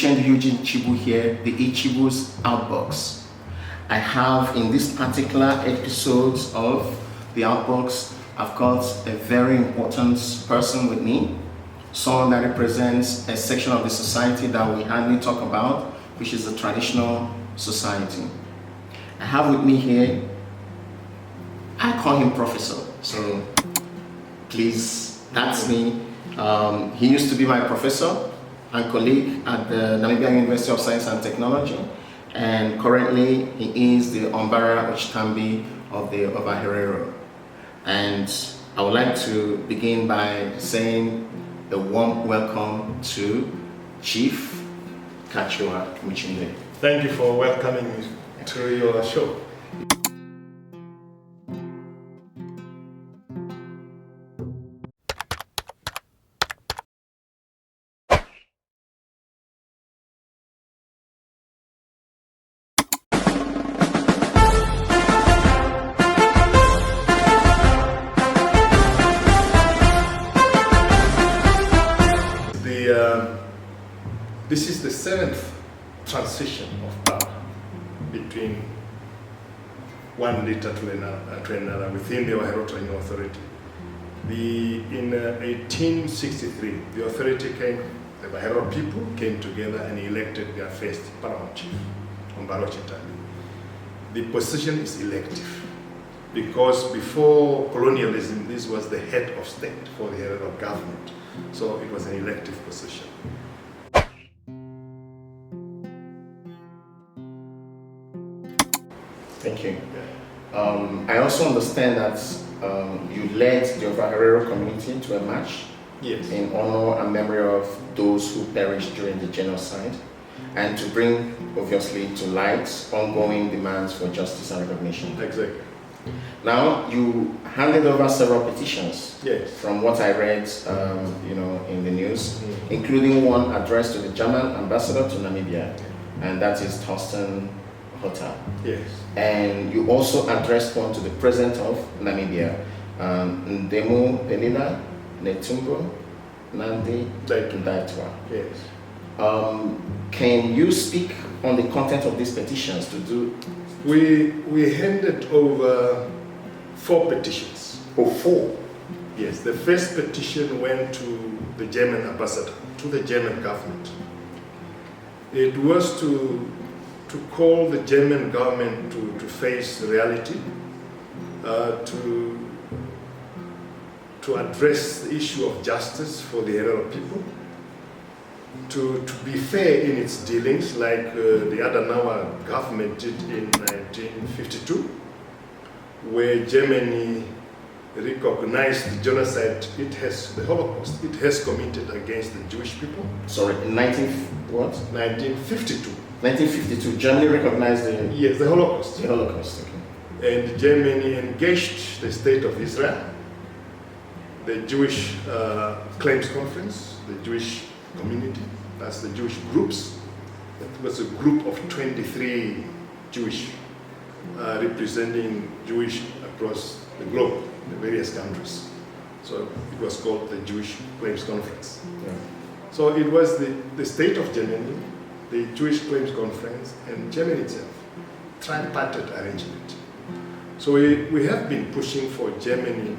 Mutjinde Katjiua here, the Ichibu's Outbox. I have in this particular episode of the Outbox, I've got a very important person with me, someone that represents a section of the society that we hardly talk about, which is the traditional society. I have with me here, I call him Professor, so please, that's me. He used to be my professor and colleague at the Namibia University of Science and Technology, and currently he is the Ombara Otjitambi of the Ovaherero. And I would like to begin by saying a warm welcome to Chief Katjiua Mutjinde. Thank you for welcoming me to your show. This is the seventh transition of power between one leader to another within the Herero-German authority. In 1863, the authority came, the Herero people came together and elected their first Paramount Chief, Ombara Otjitambi. The position is elective because before colonialism, this was the head of state for the Herero government. So it was an elective position. Thank you. I also understand that you led the Ovaherero community to a march in honor and memory of those who perished during the genocide, and to bring, obviously, to light ongoing demands for justice and recognition. Exactly. Now, you handed over several petitions, from what I read, in the news, including one addressed to the German ambassador to Namibia, and that is Thorsten. Yes. And you also addressed one to the president of Namibia, Ndemo Pelila Netumbo Nandi Daitwa. Yes. Can you speak on the content of these petitions to do? We handed over 4 petitions. Oh, 4? Yes. The first petition went to the German ambassador, to the German government. It was to call the German government to face reality, to address the issue of justice for the Herero people, to be fair in its dealings like the Adenauer government did in 1952, where Germany recognized the genocide the Holocaust it has committed against the Jewish people. Sorry, in 1952. 1952, Germany recognized the... Yes, the Holocaust. The Holocaust, okay. And Germany engaged the state of Israel, the Jewish Claims Conference, the Jewish community, that's the Jewish groups. It was a group of 23 Jewish representing Jewish across the globe, the various countries. So it was called the Jewish Claims Conference. Yeah. So it was the state of Germany, the Jewish Claims Conference, and Germany itself, tripartite arrangement. So we have been pushing for Germany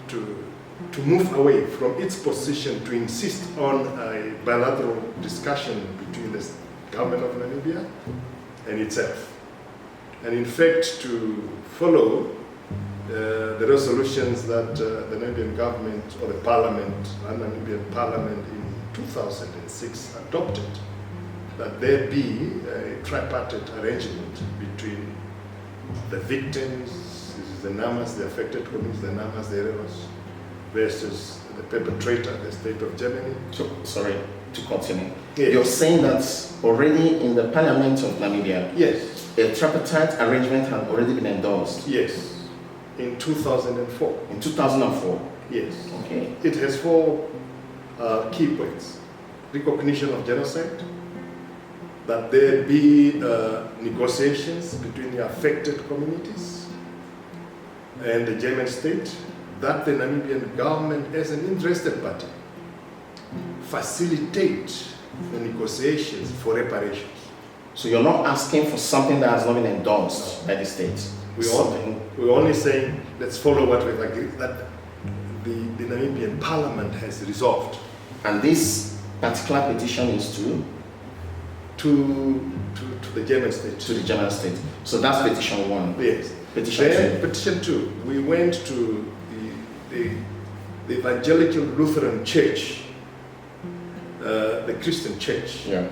to move away from its position to insist on a bilateral discussion between the government of Namibia and itself. And in fact, to follow the resolutions that the Namibian government or the parliament, the Namibian parliament in 2006 adopted, that there be a tripartite arrangement between the victims, this is the Namas, the affected communities, the Namas, the Hereros, versus the perpetrator, the state of Germany. So, sorry to continue. Yes. You're saying that already in the Parliament of Namibia, yes, a tripartite arrangement had already been endorsed? Yes, in 2004. In 2004? Yes. Okay. It has 4 key points. Recognition of genocide, that there be negotiations between the affected communities and the German state, that the Namibian government as an interested party facilitate the negotiations for reparations. So you're not asking for something that has not been endorsed by the state? We're only saying, let's follow what we've agreed, that the Namibian Parliament has resolved. And this particular petition is to the German state. To the German state. So that's petition 1. Yes. Petition 2. Petition 2, we went to the Evangelical Lutheran Church, the Christian church, Yeah.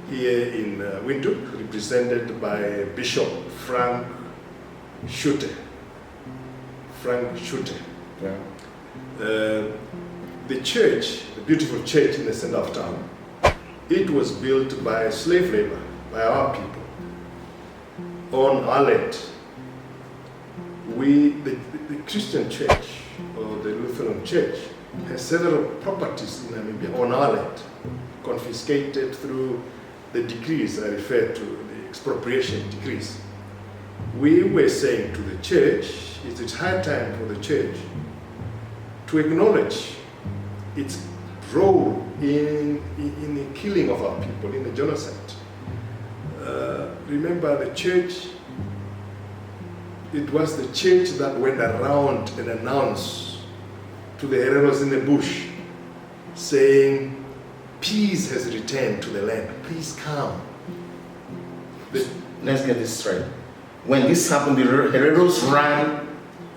here in Windhoek, represented by Bishop Frank Schutte. Yeah. The church, the beautiful church in the center of town, it was built by slave labor, by our people, on our land. The Christian church, or the Lutheran church, has several properties in Namibia on our land, confiscated through the decrees I referred to, the expropriation decrees. We were saying to the church, it's high time for the church to acknowledge its role in the killing of our people, in the genocide. Remember, the church, it was the church that went around and announced to the Hereros in the bush, saying, peace has returned to the land, please come. Let's get this straight. When this happened, the Hereros ran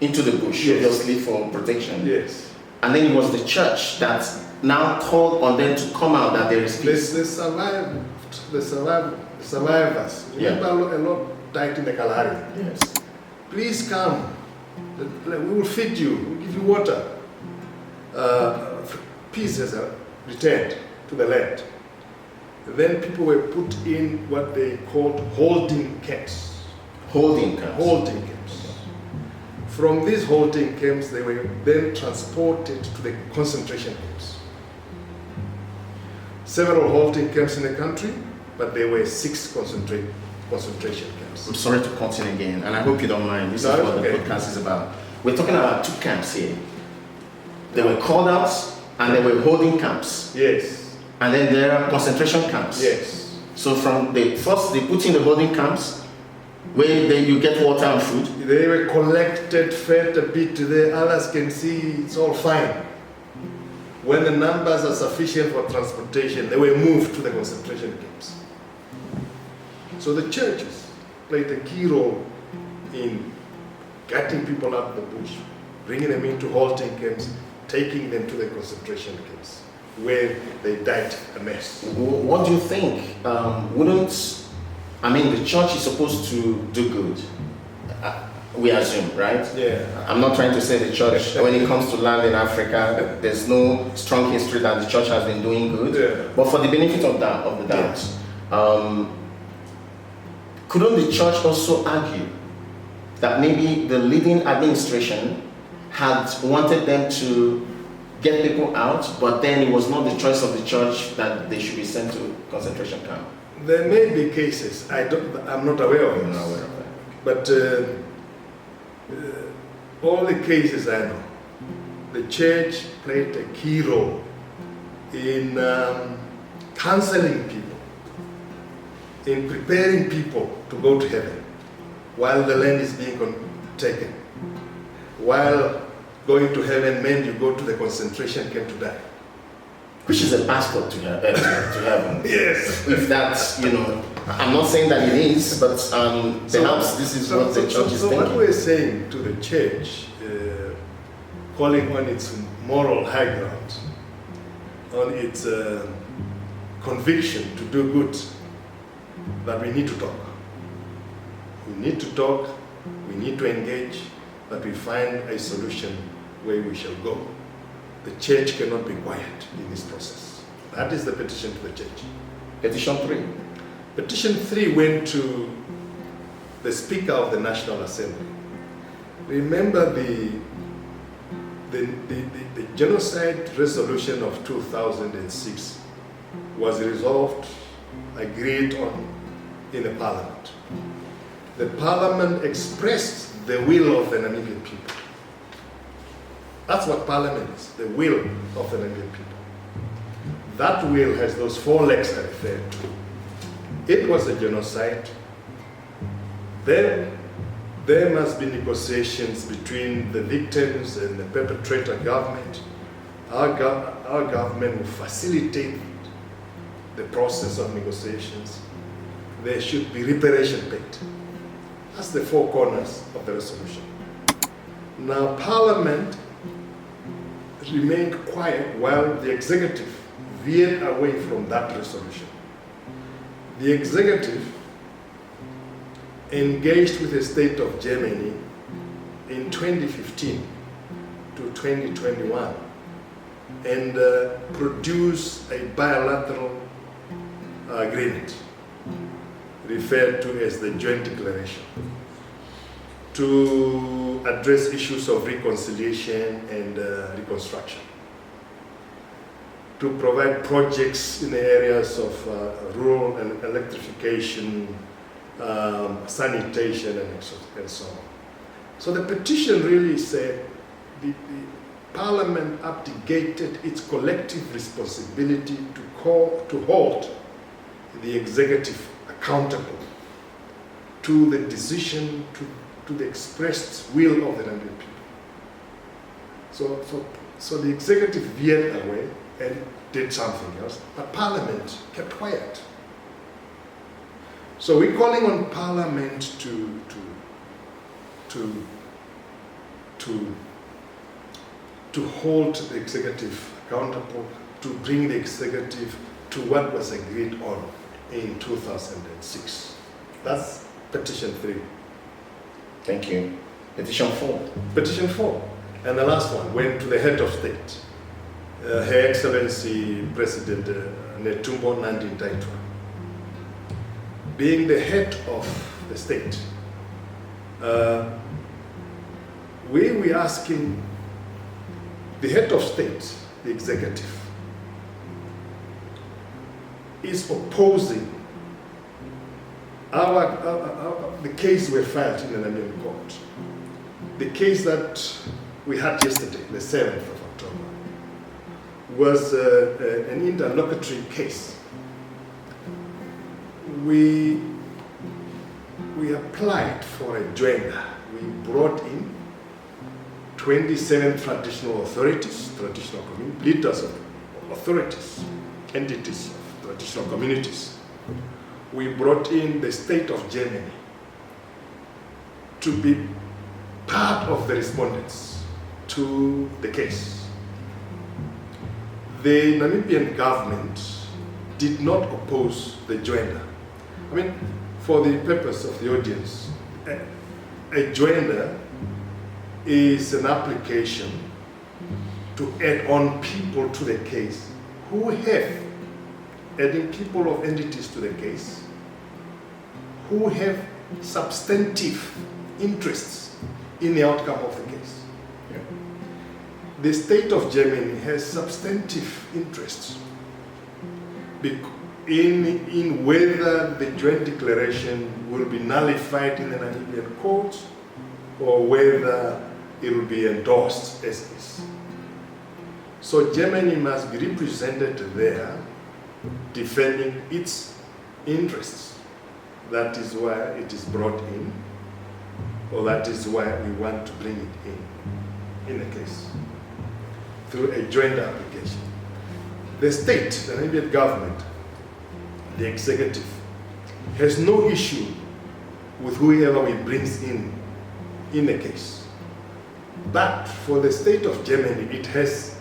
into the bush, yes, obviously for protection. Yes. And then it was the church that now called on them to come out, that there is peace. They survived, the survivors. Remember, a lot died in the Kalahari. Yes. Please come. We will feed you. We will give you water. Peace has returned to the land. Then people were put in what they called holding camps. Holding camps. Holding camps. From these holding camps, they were then transported to the concentration camps. Several holding camps in the country, but there were 6 concentration camps. I'm sorry to cut in again, and I hope you don't mind. This is what the podcast is about. We're talking about 2 camps here. They were called out, and they were holding camps. Yes. And then there are concentration camps. Yes. So from the first, they put in the holding camps, where you get water and food. They were collected, fed a bit there. Others can see it's all fine. When the numbers are sufficient for transportation, they were moved to the concentration camps. So the churches played a key role in getting people out of the bush, bringing them into holding camps, taking them to the concentration camps, where they died a mess. What do you think? The church is supposed to do good. We assume, right? Yeah. I'm not trying to say the church, when it comes to land in Africa, there's no strong history that the church has been doing good. Yeah. But for the benefit of the doubt, couldn't the church also argue that maybe the leading administration had wanted them to get people out, but then it was not the choice of the church that they should be sent to concentration camp? There may be cases. I'm not aware of I'm this. not aware of that. But all the cases I know, the church played a key role in counseling people, in preparing people to go to heaven while the land is being taken. While going to heaven meant you go to the concentration camp to die. Which is a passport to heaven. Yes. If that's, I'm not saying that it is, but perhaps this is what the church is so thinking. what we're saying to the church, calling on its moral high ground, on its conviction to do good, that we need to talk. We need to talk, we need to engage, that we find a solution where we shall go. The church cannot be quiet in this process. That is the petition to the church. Petition 3. Petition 3 went to the Speaker of the National Assembly. Remember the genocide resolution of 2006 was resolved, agreed on in the Parliament. The Parliament expressed the will of the Namibian people. That's what Parliament is, the will of the Namibian people. that will has those 4 legs I referred to. It was a genocide. Then there must be negotiations between the victims and the perpetrator government. Our government will facilitate the process of negotiations. There should be reparation paid. That's the 4 corners of the resolution. Now, Parliament remained quiet while the executive veered away from that resolution. The executive engaged with the state of Germany in 2015 to 2021 and produced a bilateral agreement referred to as the Joint Declaration to address issues of reconciliation and reconstruction, to provide projects in the areas of rural and electrification, sanitation, and so on. So the petition really said the Parliament abdicated its collective responsibility to hold the executive accountable to the decision, to the expressed will of the Namibian people. So the executive veered away and did something else, but Parliament kept quiet. So we're calling on Parliament to hold the executive accountable, to bring the executive to what was agreed on in 2006. That's petition 3. Thank you. Petition 4. Petition 4. And the last one went to the head of state, Her Excellency President Netumbo Nandi-Ndaitwah. Being the head of the state, we were asking the head of state, the executive, is opposing the case we filed in the Namibian court. The case that we had yesterday, the 7th of October, was an interlocutory case. We applied for a joinder. We brought in 27 traditional authorities, traditional community, leaders of authorities, entities of traditional communities. We brought in the state of Germany to be part of the respondents to the case. The Namibian government did not oppose the joinder. I mean, for the purpose of the audience, a joinder is an application to add on people to the case who have, adding people of entities to the case, who have substantive interests in the outcome of the case. Yeah. The state of Germany has substantive interests in whether the joint declaration will be nullified in the Namibian courts or whether it will be endorsed as is. So Germany must be represented there defending its interests. That is why it is brought in, or that is why we want to bring it in the case, through a joint application. The state, the Namibian government, the executive, has no issue with whoever we brings in the case. But for the state of Germany, it has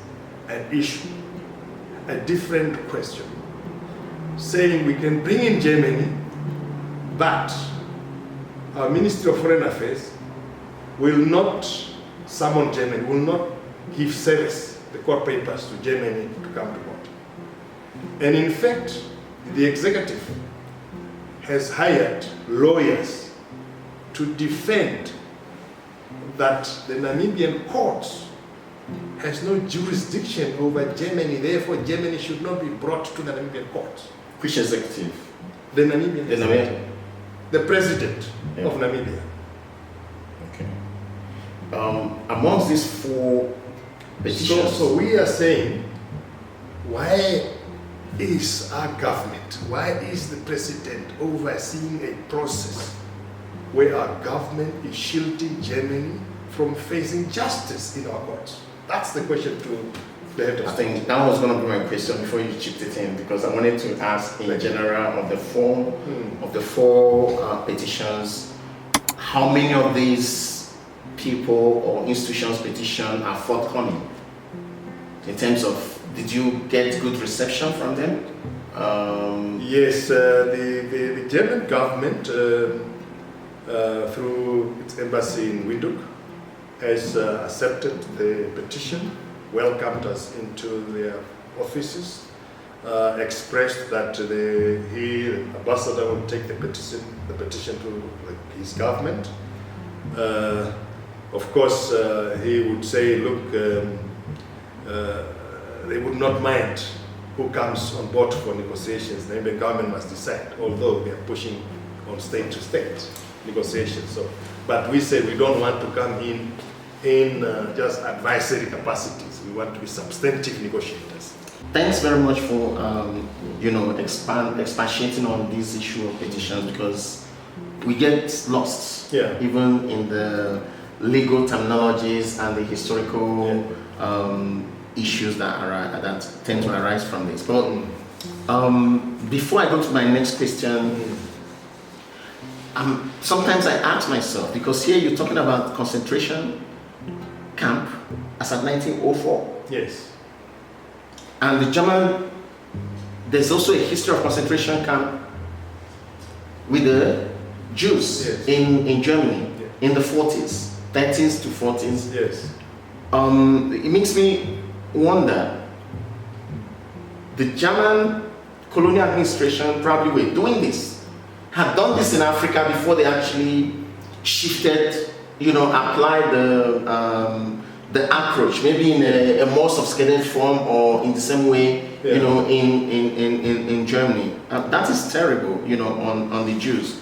an issue, a different question, saying we can bring in Germany, but our Ministry of Foreign Affairs will not summon Germany, will not give service, the court papers to Germany to come to court. And in fact, the executive has hired lawyers to defend that the Namibian courts has no jurisdiction over Germany, therefore Germany should not be brought to the Namibian courts. Which executive? The Namibian. The Namibian. The president of Namibia. Okay. Amongst these 4 petitions. So we are saying, why is our government? Why is the president overseeing a process where our government is shielding Germany from facing justice in our courts? That's the question to the head of I state. think that was going to be my question before you chipped it in, because I wanted to ask in general of the four petitions, how many of these people or institutions petition are forthcoming in terms of, did you get good reception from them? Yes, the German government, through its embassy in Windhoek, has accepted the petition, welcomed us into their offices, expressed that the ambassador will take the petition to his government. Of course, he would say, look, they would not mind who comes on board for negotiations. The Namibian government must decide, although they are pushing on state-to-state negotiations. So, but we say we don't want to come in just advisory capacities. We want to be substantive negotiators. Thanks very much for expatiating on this issue of petitions, because we get lost even in the legal terminologies and the historical issues that tend to arise from this. But before I go to my next question, sometimes I ask myself, because here you're talking about concentration camp as at 1904. Yes. And the German, there's also a history of concentration camp with the Jews in Germany in the 40s, 30s to 40s. Yes. It makes me wonder, the German colonial administration probably were doing this, had done this in Africa before they actually shifted, applied the approach, maybe in a more sophisticated form or in the same way, in Germany. That is terrible, on the Jews.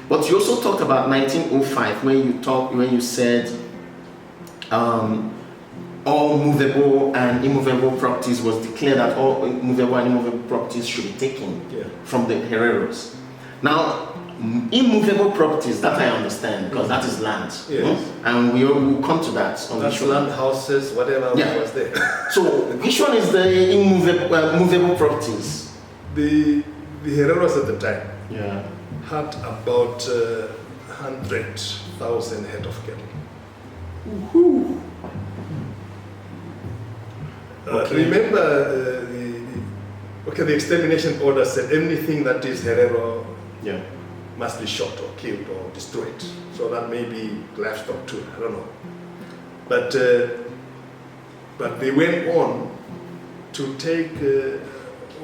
But you also talked about 1905, when you said all movable and immovable properties was declared that all movable and immovable properties should be taken from the Hereros. Now, immovable properties, that I understand, because that is land. Yes. And we will come to that on That's the land, houses, whatever was there. So, which one is the immovable movable properties? The Hereros at the time had about 100,000 head of cattle. Woohoo. Remember, the extermination order said anything that is Herero must be shot or killed or destroyed. So that may be livestock too, I don't know. But they went on to take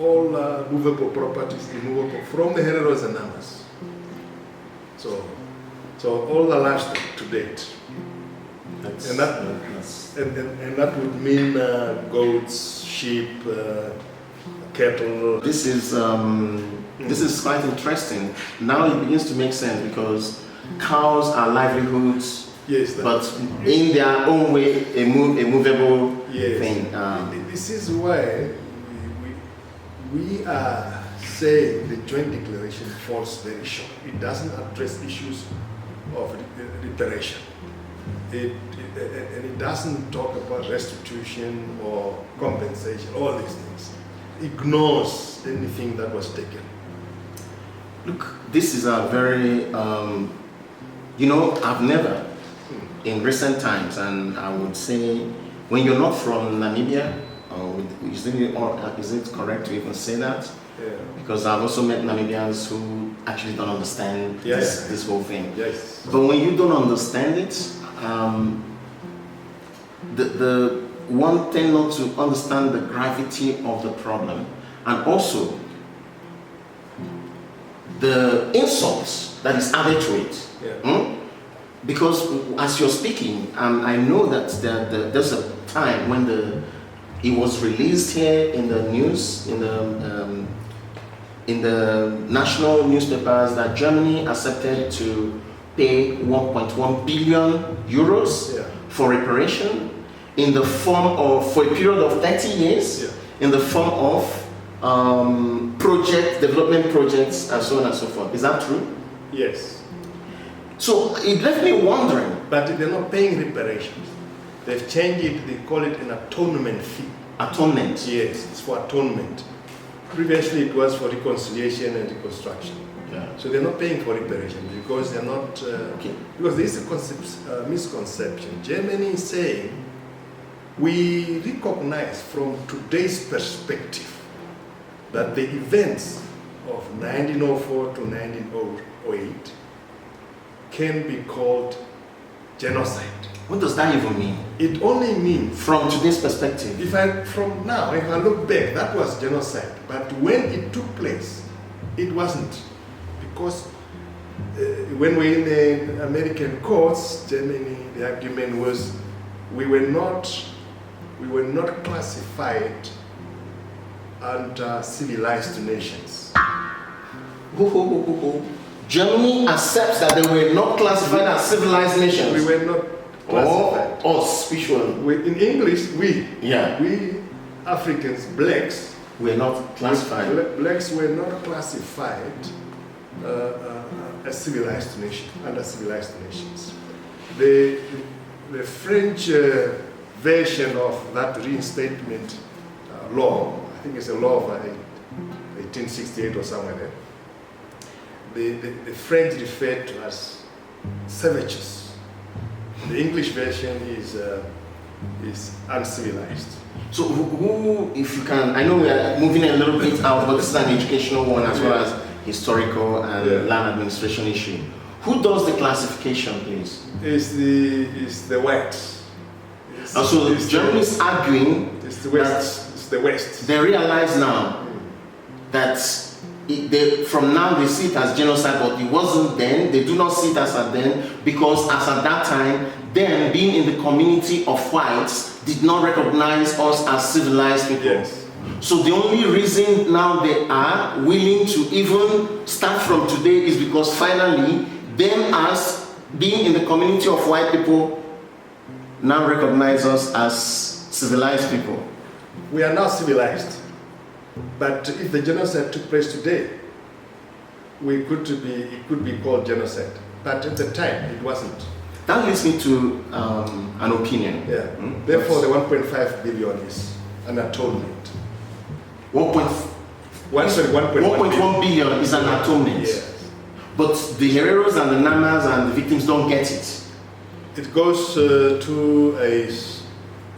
all movable properties, immovable, from the Hereros and Namas. So all the livestock to date. And that would mean goats, sheep, cattle. This is quite interesting. Now it begins to make sense, because cows are livelihoods, but in their own way a movable thing. This is why we are saying the joint declaration falls very short. It doesn't address issues of reparation. And it doesn't talk about restitution or compensation, all these things. Ignores anything that was taken. Look, this is a very, I've never, in recent times, and I would say, when you're not from Namibia, is it correct to even say that? Yeah. Because I've also met Namibians who actually don't understand this whole thing. Yes. But when you don't understand it, the one thing not to understand the gravity of the problem, and also the insults that is added to it. Because as you're speaking, I know that there's a time when it was released here in the news, in the national newspapers, that Germany accepted to pay 1.1 billion euros for reparation in the form of, for a period of 30 years, in the form of development projects, and so on and so forth. Is that true? Yes. So it left me wondering. But they're not paying reparations. They've changed it, they call it an atonement fee. Atonement? Yes, it's for atonement. Previously it was for reconciliation and reconstruction. Yeah. So they're not paying for reparations because they're not, because there is a misconception. Germany is saying, we recognize from today's perspective that the events of 1904 to 1908 can be called genocide. What does that even mean? It only means, from today's perspective, if I look back, that was genocide. But when it took place, it wasn't. Because when we're in the American courts, Germany, the argument was we were not classified under civilized nations. Germany accepts that they were not classified as civilized nations. We were not classified. Us, which one? In English, we Africans, blacks, were not classified. Blacks were not classified as civilized nation, under civilized nations. The French version of that reinstatement law, I think it's a law of 1868 or somewhere there, the French referred to as savages. The English version is uncivilized. So who, if you can, I know we are moving a little bit out, but this is an educational one as well as historical and land administration issue. Who does the classification, please? It's the whites. So Germany is arguing it's the West. It's the West. They realize now that from now they see it as genocide, but it wasn't then. They do not see it as at then, because as at that time, them being in the community of whites did not recognize us as civilized people. Yes. So the only reason now they are willing to even start from today is because finally, them as being in the community of white people now recognize us as civilized people. We are now civilized. But if the genocide took place today, it could be called genocide. But at the time, it wasn't. That leads me to an opinion. Yeah. Therefore, the 1.5 billion is an atonement. 1.1 billion is an atonement. Yes. But the Hereros and the Namas and the victims don't get it. It goes to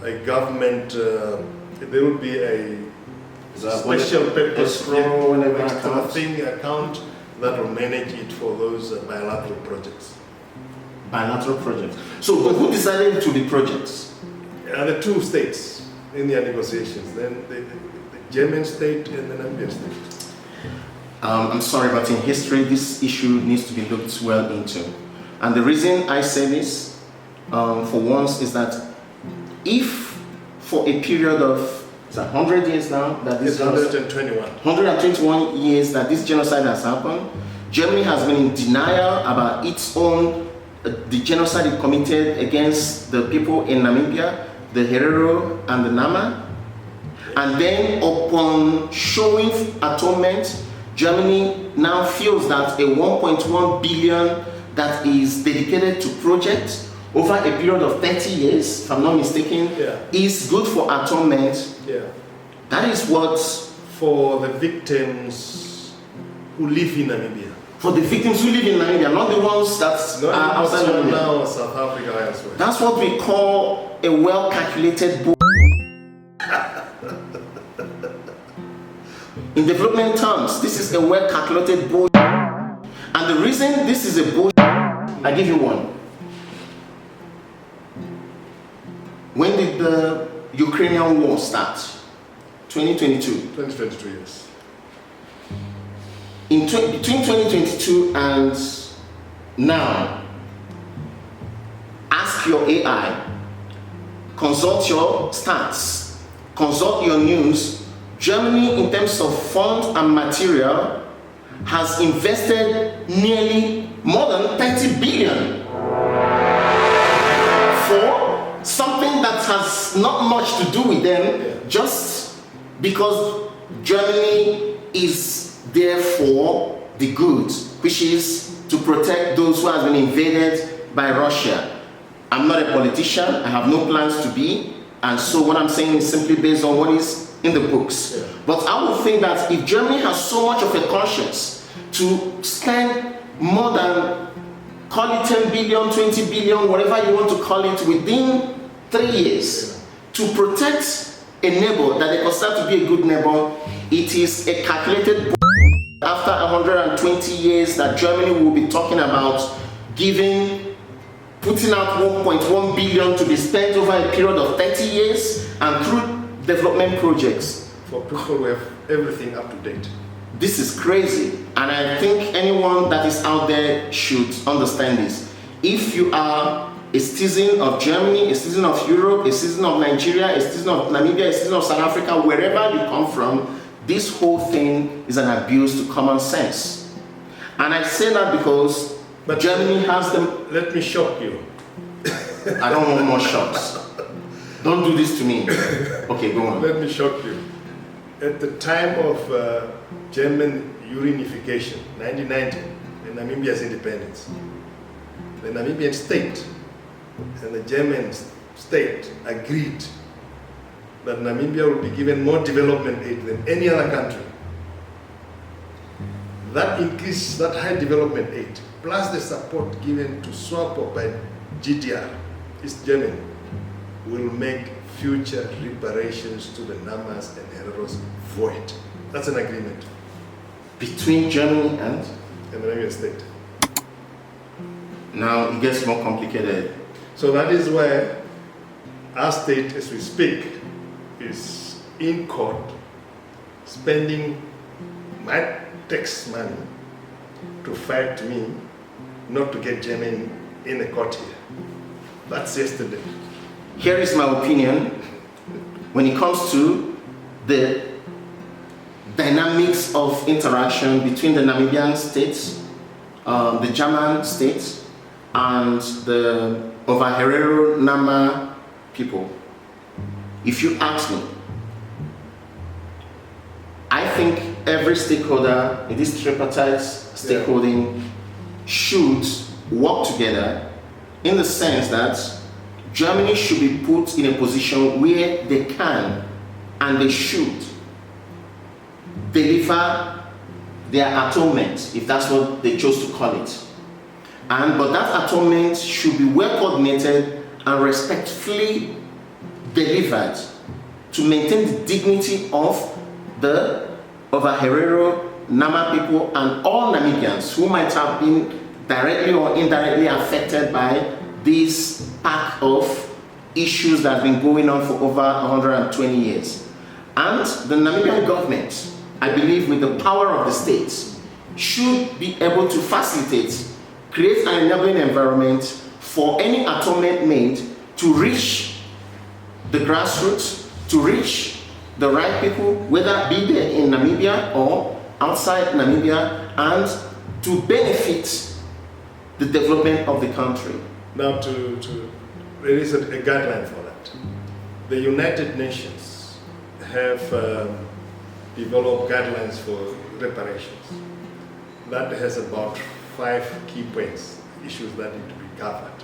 a government, there will be a special purpose account that will manage it for those bilateral projects. Bilateral projects. So who decided to be projects? The two states in their negotiations, then the German state and the Namibian state. I'm sorry, but in history, this issue needs to be looked well into. And the reason I say this, for once, is that if for a period of 100 years now, that this 121 years that this genocide has happened, Germany has been in denial about its own, the genocide it committed against the people in Namibia, the Herero and the Nama. And then upon showing atonement, Germany now feels that a 1.1 billion that is dedicated to projects over a period of 30 years, if I'm not mistaken, is good for atonement. Yeah. That is what... For the victims who live in Namibia. For the victims who live in Namibia, not the ones that are outside Namibia. Now, South Africa elsewhere. That's what we call a well-calculated bull. In development terms, this is a well-calculated bull. And the reason this is a bull, I give you one. When did the Ukrainian war start? 2022. 2022, yes. Between 2022 and now, ask your AI, consult your stats, consult your news. Germany, in terms of funds and material, has invested nearly more than 30 billion for something that has not much to do with them, just because Germany is there for the good, which is to protect those who have been invaded by Russia. I'm not a politician, I have no plans to be, and so what I'm saying is simply based on what is in the books. Yeah. But I would think that if Germany has so much of a conscience to spend more than, call it 10 billion, 20 billion, whatever you want to call it, within 3 years, to protect a neighbor that they consider to be a good neighbor, it is a calculated after 120 years that Germany will be talking about putting out 1.1 billion to be spent over a period of 30 years and through development projects. For people who have everything up to date. This is crazy, and I think anyone that is out there should understand this. If you are a citizen of Germany, a citizen of Europe, a citizen of Nigeria, a citizen of Namibia, a citizen of South Africa, wherever you come from, this whole thing is an abuse to common sense. And I say that because Germany has them. Let me shock you. I don't want more shocks. Don't do this to me. Okay, go on. Let me shock you. At the time of German unification, 1990, and Namibia's independence, the Namibian state and the German state agreed that Namibia will be given more development aid than any other country. That increase, that high development aid, plus the support given to SWAPO by GDR, East Germany, will make future reparations to the Namas and Hereros void. That's an agreement. Between Germany and the Namibian state. Now it gets more complicated. So that is why our state, as we speak, is in court spending my tax money to fight me not to get Germany in a court here. That's yesterday. Here is my opinion when it comes to the dynamics of interaction between the Namibian states, the German states, and the Ovaherero Nama people. If you ask me, I think every stakeholder in this tripartite stakeholding should work together in the sense that Germany should be put in a position where they can and they should deliver their atonement, if that's what they chose to call it. But that atonement should be well coordinated and respectfully delivered to maintain the dignity of the Ovaherero Nama people and all Namibians who might have been directly or indirectly affected by this pack of issues that have been going on for over 120 years. And the Namibian government, I believe with the power of the states, should be able to facilitate, create an enabling environment for any atonement made to reach the grassroots, to reach the right people, whether be there in Namibia or outside Namibia, and to benefit the development of the country. Now, there is a guideline for that. The United Nations have developed guidelines for reparations. That has about 5 key points, issues that need to be covered.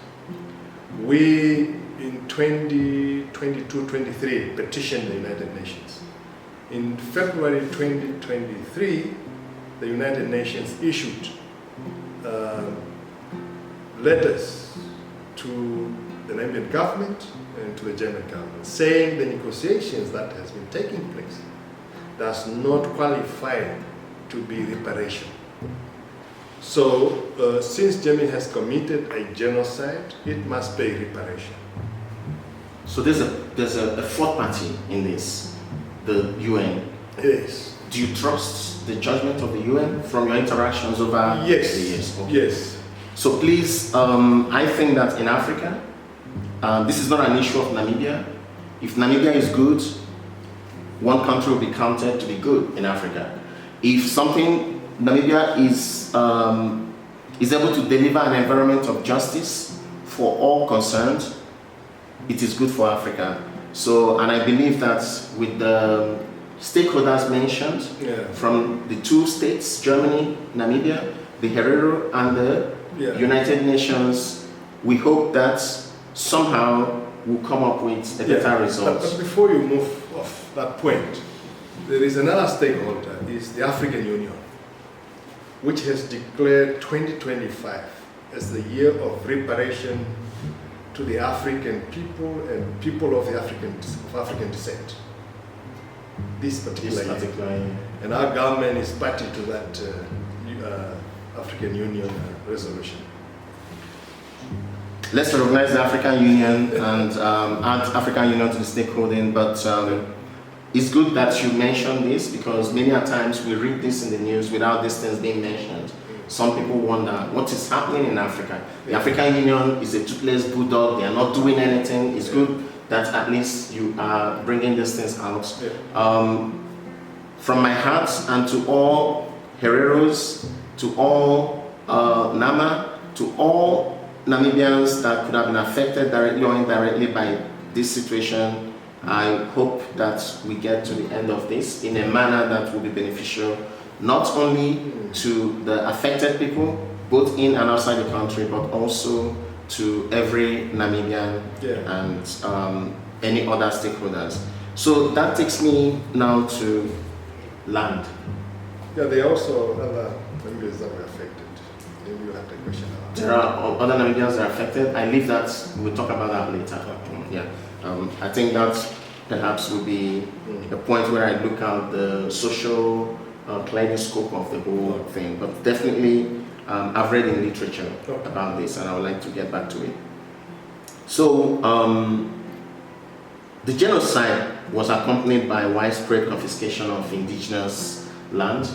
We, in 2022-23, petitioned the United Nations. In February 2023, the United Nations issued letters to the Namibian government and to the German government, saying the negotiations that has been taking place does not qualify to be reparation. So, since Germany has committed a genocide, it must pay reparation. So there's a fourth party in this, the UN. Yes. Do you trust the judgment of the UN from your interactions over the years? Okay. Yes. So please, I think that in Africa, this is not an issue of Namibia. If Namibia is good, one country will be counted to be good in Africa. If something Namibia is able to deliver an environment of justice for all concerned, it is good for Africa. So, and I believe that with the stakeholders mentioned from the two states, Germany, Namibia, the Herero and the United Nations, we hope that somehow we'll come up with a better result. But before you move off that point, there is another stakeholder, is the African Union, which has declared 2025 as the year of reparation to the African people and people of African descent. This particular year. And our government is party to that African Union resolution. Let's recognize the African Union and add African Union to the stakeholding, but it's good that you mentioned this, because many a times we read this in the news without these things being mentioned. Some people wonder what is happening in Africa. The African Union is a toothless bulldog, they are not doing anything. It's good that at least you are bringing these things out. From my heart and to all Hereros, to all Nama, to all Namibians that could have been affected directly or indirectly by this situation, I hope that we get to the end of this in a manner that will be beneficial, not only to the affected people, both in and outside the country, but also to every Namibian and any other stakeholders. So that takes me now to land. Yeah, there are also other Namibians that were affected. Maybe you have the question. There are other Namibians that are affected. I leave that, we'll talk about that later. I think that perhaps will be a point where I look at the social kaleidoscope of the whole thing. But definitely, I've read in literature about this, and I would like to get back to it. So, the genocide was accompanied by widespread confiscation of indigenous land